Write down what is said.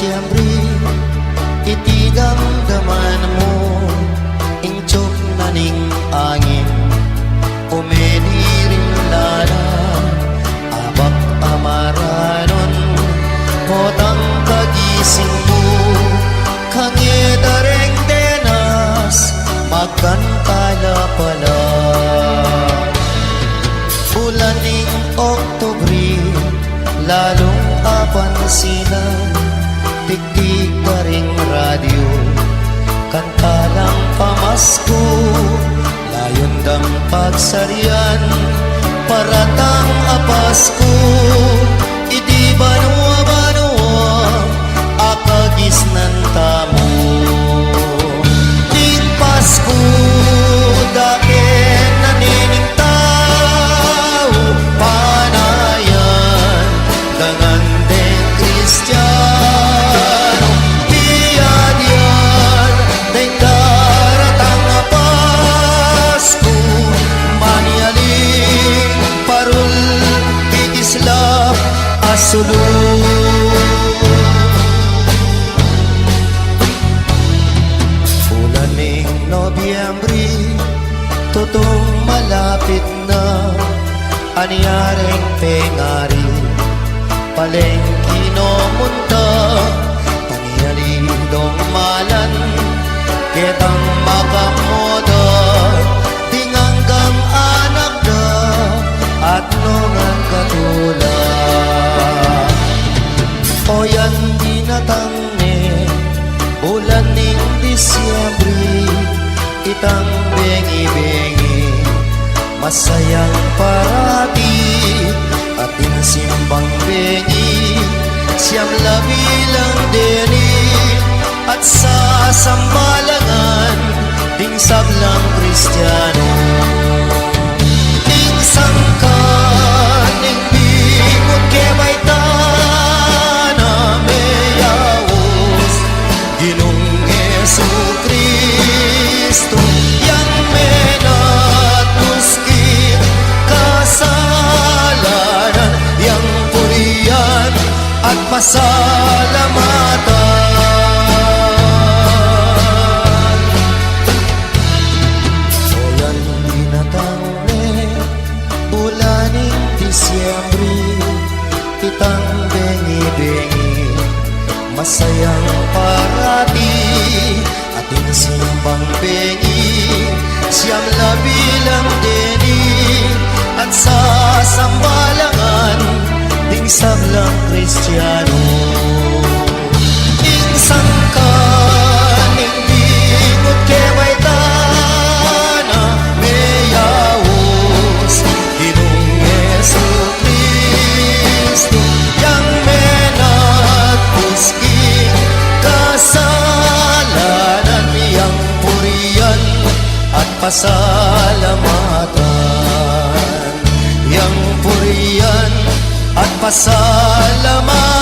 Disyembre, iti damdaman mo, ingtsyok na ning angin, umediring lana, abak amaranon, kotang kagising mo, kangidareng denas, magkantala pala. Bulaning Oktubre, lalong apansinan, tiktik ka ring radyo, kantalang pamasko, layon dang pagsarian, paratang apasko, idi banwa-banwa, akagisnan tamo. Ting Pasko, daken nanining tao, panayan, dangan den Kristiyano, diyan, den daratang na Pasko, manialing parul, kikislap, asulong. Bulaning Nobyembre, totong malapit na, anyaring pengari, palengkino munta, panialidong malan, ketang makamoda, tinganggang anak na, at nungan katulad. O yan dinatangne, bulan ning Disyembre, itang bengi-bengi, masayang parati, ating simbang bengi, siyam labilang deni, at sa sambalangan, ding sablang Kristiyano. Ding sangkan, ding bingot kebay tana, meyawos, Ginong Yesu Kristo, yang menat muskit kasalanan, yang purian at pasalamatan. O yan dinatangne, bulaning Disyembre, kitang bengi-bengi, masayang parati, ating simbang bengi, siyam labilang deni, at sa sambalangan, ding sablang Kristiyano. Insang ka, ning bingot kebay tana, meyawos, Ginong Yesu Kristo, yang menat puski kasalanan, yang purian at pasalamatan, yang purian at pasalamatan.